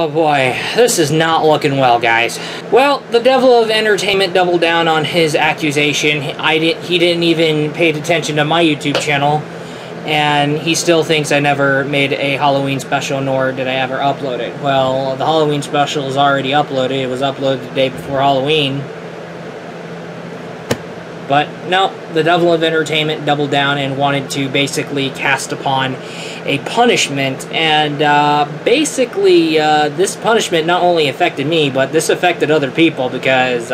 Oh boy, this is not looking well, guys. Well, the devil of entertainment doubled down on his accusation. He didn't even pay attention to my YouTube channel, and he still thinks I never made a Halloween special, nor did I ever upload it. Well, the Halloween special is already uploaded. It was uploaded the day before Halloween. But no, the devil of entertainment doubled down and wanted to basically cast upon a punishment, and basically this punishment not only affected me, but this affected other people because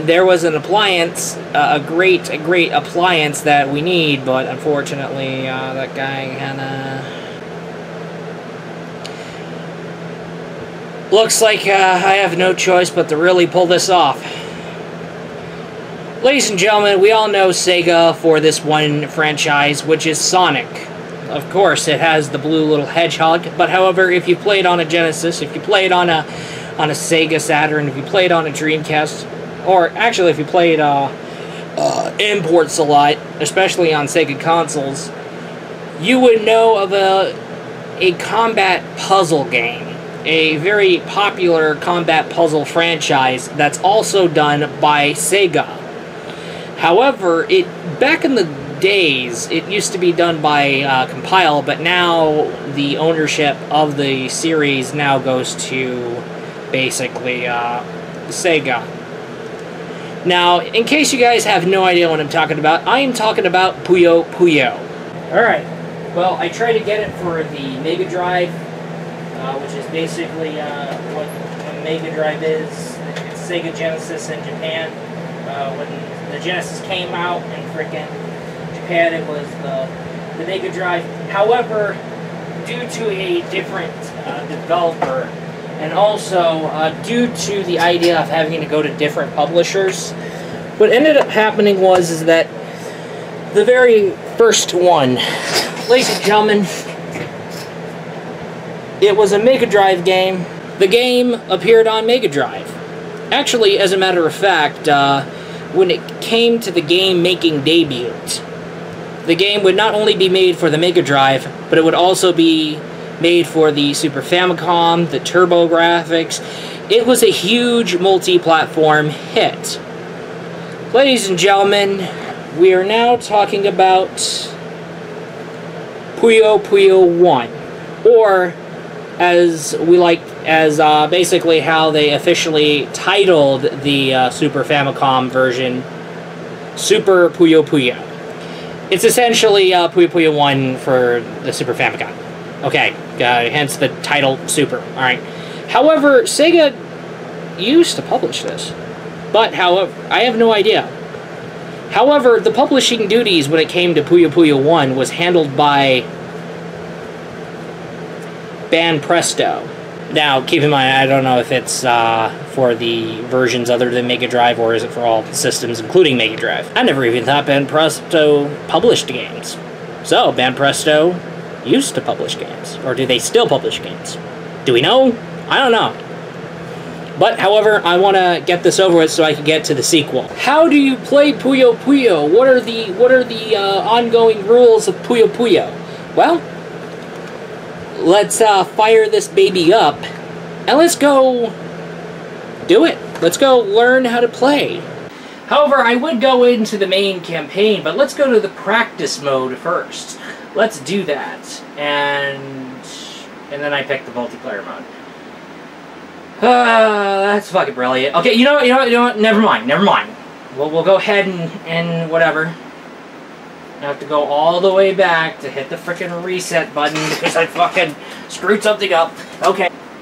there was an appliance, a great appliance that we need, but unfortunately that guy kinda looks like I have no choice but to really pull this off. Ladies and gentlemen, we all know Sega for this one franchise, which is Sonic. Of course, it has the blue little hedgehog, but however, if you played on a Genesis, if you played on a Sega Saturn, if you played on a Dreamcast, or actually if you played imports a lot, especially on Sega consoles, you would know of a combat puzzle game. A very popular combat puzzle franchise that's also done by Sega. However, back in the days, it used to be done by Compile, but now the ownership of the series now goes to basically Sega. Now, in case you guys have no idea what I'm talking about, I am talking about Puyo Puyo. Alright, well, I tried to get it for the Mega Drive, which is basically what a Mega Drive is. It's Sega Genesis in Japan. When the Genesis came out in frickin' Japan, it was the Mega Drive. However, due to a different developer, and also due to the idea of having to go to different publishers, what ended up happening was that the very first one, ladies and gentlemen, it was a Mega Drive game. The game appeared on Mega Drive. Actually, as a matter of fact, when it came to the game-making debut, the game would not only be made for the Mega Drive, but it would also be made for the Super Famicom, the TurboGrafx. It was a huge multi-platform hit. Ladies and gentlemen, we are now talking about Puyo Puyo 1, or basically how they officially titled the Super Famicom version, Super Puyo Puyo. It's essentially Puyo Puyo 1 for the Super Famicom. Okay, hence the title Super. Alright. However, Sega used to publish this. But, however, I have no idea. However, the publishing duties when it came to Puyo Puyo 1 was handled by Presto. Now, keep in mind, I don't know if it's for the versions other than Mega Drive, or is it for all systems, including Mega Drive. I never even thought Presto published games. So, Presto used to publish games. Or do they still publish games? Do we know? I don't know. But, however, I want to get this over with so I can get to the sequel. How do you play Puyo Puyo? What are the ongoing rules of Puyo Puyo? Well, let's fire this baby up, and let's go do it. Let's go learn how to play. However, I would go into the main campaign, but let's go to the practice mode first. Let's do that, and then I pick the multiplayer mode. That's fucking brilliant. Okay, you know what? Never mind. We'll go ahead and whatever. I have to go all the way back to hit the frickin' reset button because I fucking screwed something up.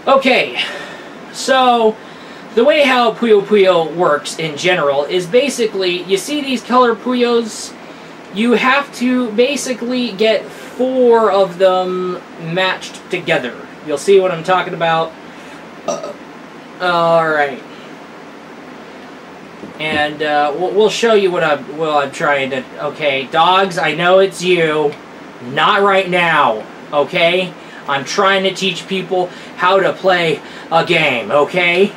Okay, so the way how Puyo Puyo works in general is basically, you see these color Puyos? You have to basically get 4 of them matched together. You'll see what I'm talking about. Alright. And we'll show you what I'm trying to... Okay, dogs, I know it's you. Not right now, okay? I'm trying to teach people how to play a game, okay?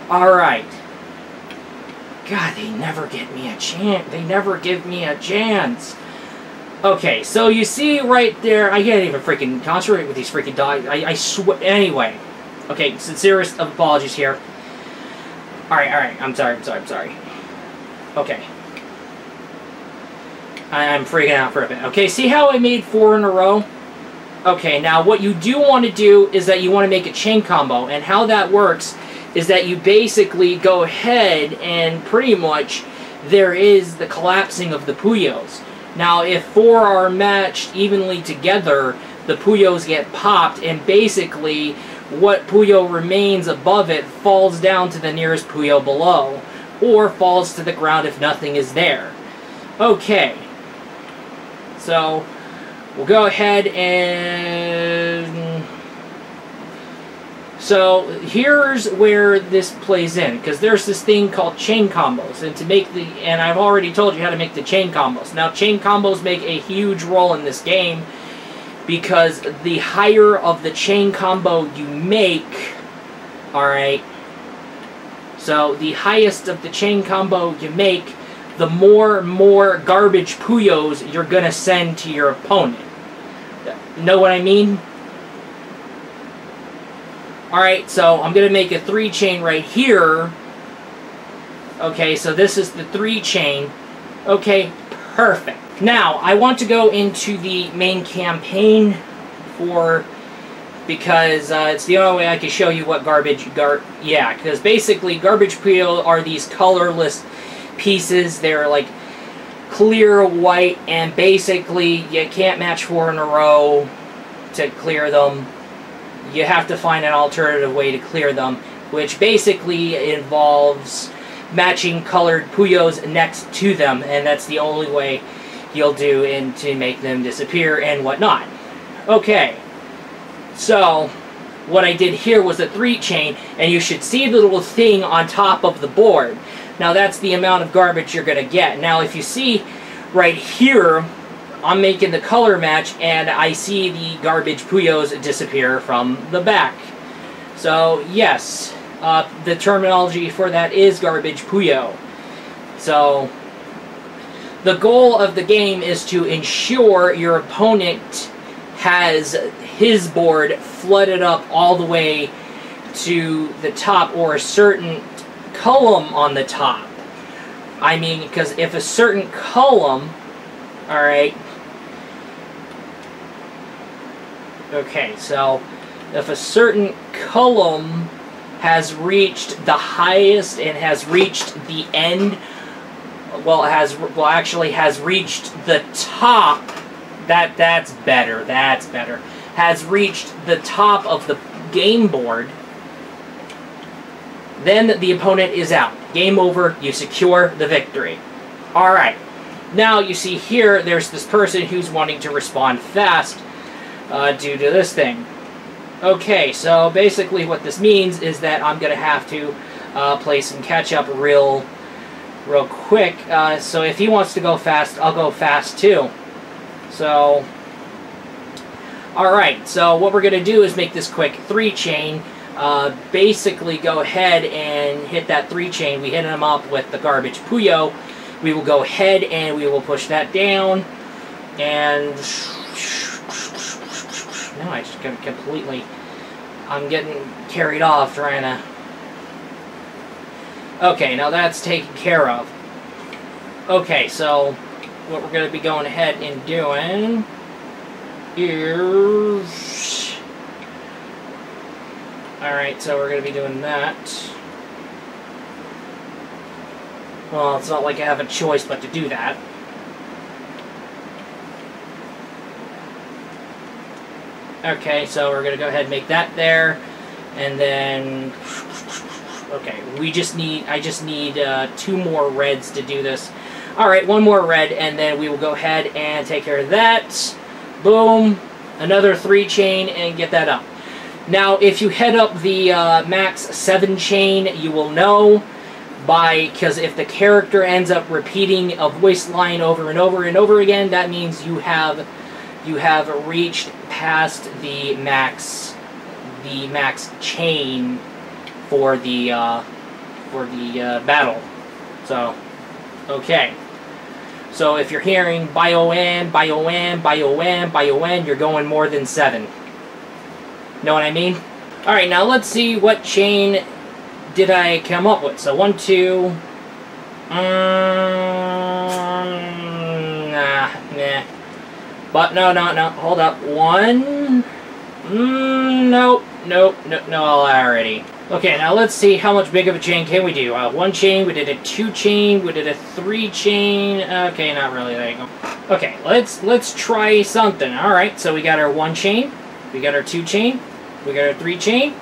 Alright. God, they never get me a chance. They never give me a chance. Okay, so you see right there, I can't even freaking concentrate with these freaking dogs. I swear. Anyway. Okay, sincerest of apologies here. Alright, I'm sorry. Okay. I'm freaking out for a bit. Okay, see how I made 4 in a row? Okay, now what you do want to do is that you want to make a chain combo, and how that works is that you basically go ahead and pretty much there is the collapsing of the Puyos. Now, if 4 are matched evenly together, the Puyos get popped, and basically what Puyo remains above it falls down to the nearest Puyo below, or falls to the ground if nothing is there. Okay, so we'll go ahead and... So here's where this plays in, because there's this thing called chain combos, and to make the... And I've already told you how to make the chain combos. Now, chain combos make a huge role in this game, because the higher of the chain combo you make, alright, so the highest of the chain combo you make, the more garbage Puyos you're gonna send to your opponent. Know what I mean? Alright, so I'm gonna make a 3 chain right here. Okay, so this is the 3 chain. Okay, perfect. Now, I want to go into the main campaign because it's the only way I can show you what yeah, because basically garbage Puyo are these colorless pieces. They're like clear white, and basically you can't match 4 in a row to clear them. You have to find an alternative way to clear them, which basically involves matching colored Puyos next to them, and that's the only way you'll do and to make them disappear and whatnot. Okay, so what I did here was a 3 chain, and you should see the little thing on top of the board. Now that's the amount of garbage you're going to get. Now if you see right here, I'm making the color match, and I see the garbage Puyos disappear from the back. So yes, the terminology for that is garbage Puyo. So the goal of the game is to ensure your opponent has his board flooded up all the way to the top, or a certain column on the top. I mean, because if a certain column, alright, okay, so if a certain column has reached the highest and has reached the end, actually has reached the top. That's better. Has reached the top of the game board. Then the opponent is out. Game over. You secure the victory. All right. Now you see here, there's this person who's wanting to respond fast due to this thing. Okay, so basically what this means is that I'm gonna have to play some catch up real quick. So if he wants to go fast, I'll go fast too. So, alright, so what we're going to do is make this quick 3 chain. Basically go ahead and hit that 3 chain. We hit him up with the garbage Puyo. We will go ahead and we will push that down. And no, I just got completely... I'm getting carried off trying to... Okay, now that's taken care of. Okay, so what we're going to be going ahead and doing is... Alright, so we're going to be doing that. Well, it's not like I have a choice but to do that. Okay, so we're going to go ahead and make that there. And then... Okay, I just need 2 more reds to do this. Alright, 1 more red, and then we will go ahead and take care of that. Boom. Another 3 chain, and get that up. Now, if you head up the max 7 chain, you will know because if the character ends up repeating a voice line over and over and over again, that means you have reached past the max chain for the battle. So, okay. So if you're hearing Bio-N, Bio-N, Bio-N, Bio-N, you're going more than 7. Know what I mean? Alright, now let's see what chain did I come up with. So 1, 2... nah. But no, hold up. 1... nope, already. Okay, now let's see how much big of a chain can we do. 1 chain, we did a 2 chain, we did a 3 chain. Okay, not really, there you go. Okay, let's try something. Alright, so we got our 1 chain, we got our 2 chain, we got our 3 chain.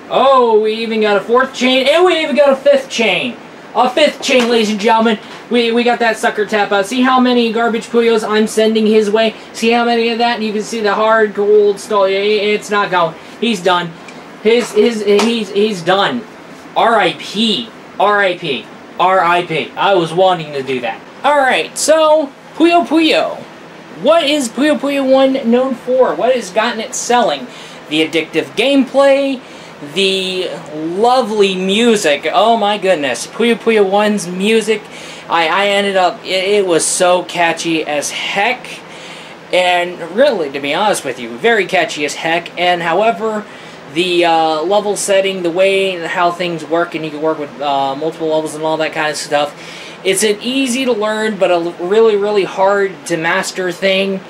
Oh, we even got a 4th chain, and we even got a 5th chain. A 5th chain, ladies and gentlemen. We got that sucker tap out. See how many garbage Puyos I'm sending his way? See how many of that? And you can see the hard gold stall. It's not going. He's done. He's done. R.I.P. R.I.P. R.I.P. I was wanting to do that. Alright, so, Puyo Puyo. What is Puyo Puyo 1 known for? What has gotten it selling? The addictive gameplay, the lovely music. Oh my goodness. Puyo Puyo 1's music, I ended up, it was so catchy as heck. And really, to be honest with you, very catchy as heck. And however, the level setting, the way and how things work, and you can work with multiple levels and all that kind of stuff, it's an easy to learn but a really, really hard to master thing.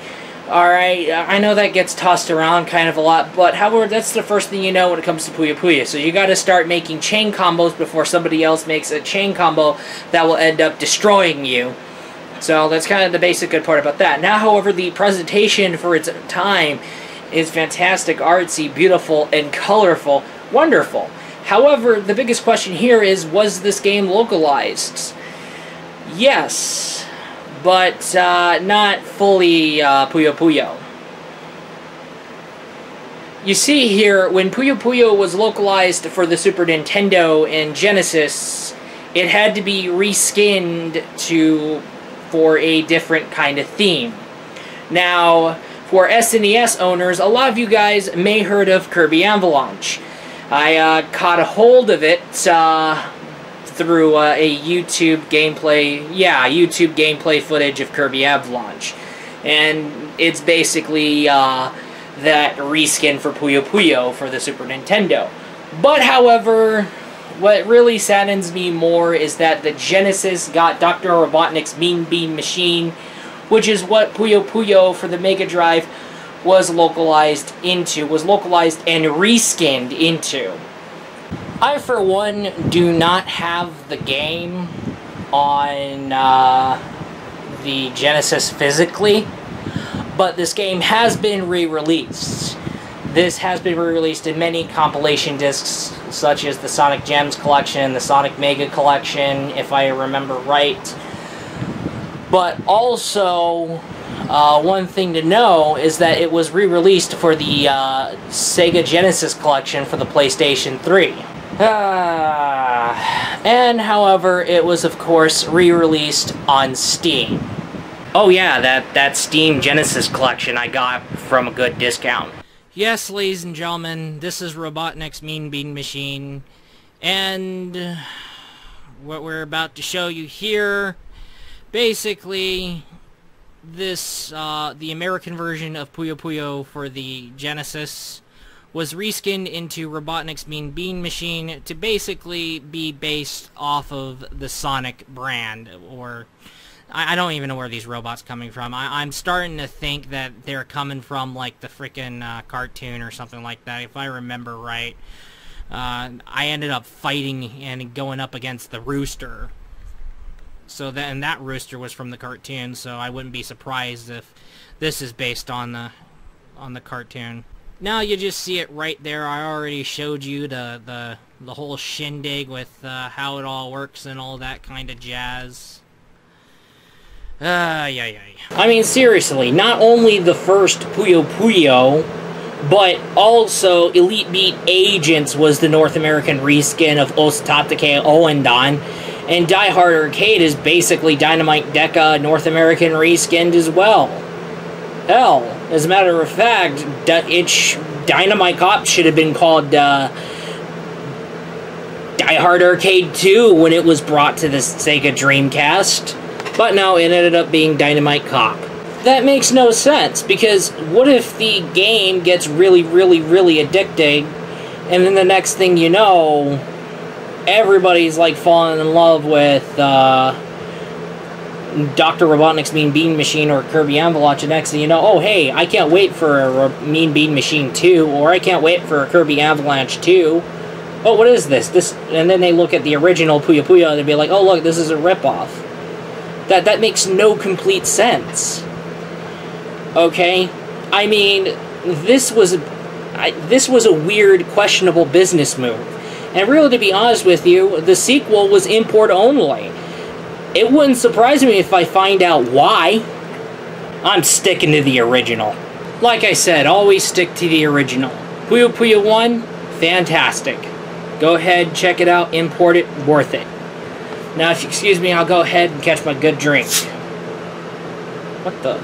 Alright, I know that gets tossed around kind of a lot, but however, that's the first thing you know when it comes to Puyo Puyo. So you gotta start making chain combos before somebody else makes a chain combo that will end up destroying you. So that's kind of the basic good part about that. Now, however, the presentation for its time is fantastic, artsy, beautiful, and colorful. Wonderful. However, the biggest question here is, was this game localized? Yes, but not fully Puyo Puyo. You see here, when Puyo Puyo was localized for the Super Nintendo and Genesis, it had to be reskinned for a different kind of theme. Now, for SNES owners, a lot of you guys may heard of Kirby Avalanche. I caught a hold of it through a YouTube gameplay footage of Kirby Avalanche. And it's basically that reskin for Puyo Puyo for the Super Nintendo. But however, what really saddens me more is that the Genesis got Dr. Robotnik's Mean Bean Machine, which is what Puyo Puyo for the Mega Drive was localized and reskinned into. I, for one, do not have the game on the Genesis physically, but this game has been re-released. This has been re-released in many compilation discs, such as the Sonic Gems collection, the Sonic Mega collection, if I remember right. But also, one thing to know is that it was re-released for the Sega Genesis collection for the PlayStation 3. And however, it was of course re-released on Steam. Oh yeah, that Steam Genesis collection I got from a good discount. Yes, ladies and gentlemen, this is Robotnik's Mean Bean Machine, and what we're about to show you here, basically, this, the American version of Puyo Puyo for the Genesis was reskinned into Robotnik's Mean Bean Machine to basically be based off of the Sonic brand, or I don't even know where these robots coming from. I'm starting to think that they're coming from, like, the frickin' cartoon or something like that, if I remember right. I ended up fighting and going up against the rooster. So then that rooster was from the cartoon, so I wouldn't be surprised if this is based on the cartoon. Now you just see it right there. I already showed you the whole shindig with how it all works and all that kind of jazz. Yeah. I mean, seriously, not only the first Puyo Puyo, but also Elite Beat Agents was the North American reskin of Ostatake Oendan, and Die Hard Arcade is basically Dynamite Deca North American reskinned as well. Hell, as a matter of fact, Dynamite Cop should have been called Die Hard Arcade 2 when it was brought to the Sega Dreamcast. But no, it ended up being Dynamite Cop. That makes no sense, because what if the game gets really, really, really addicting, and then the next thing you know, everybody's like falling in love with Dr. Robotnik's Mean Bean Machine or Kirby Avalanche, and next thing you know, oh hey, I can't wait for a Mean Bean Machine 2, or I can't wait for a Kirby Avalanche 2. Oh, what is this? And then they look at the original Puyo Puyo and they'd be like, oh look, this is a ripoff. That makes no complete sense. Okay? I mean, this was a weird, questionable business move. And really, to be honest with you, the sequel was import only. It wouldn't surprise me if I find out why. I'm sticking to the original. Like I said, always stick to the original. Puyo Puyo 1, fantastic. Go ahead, check it out, import it, worth it. Now, if you excuse me, I'll go ahead and catch my good drink. What the...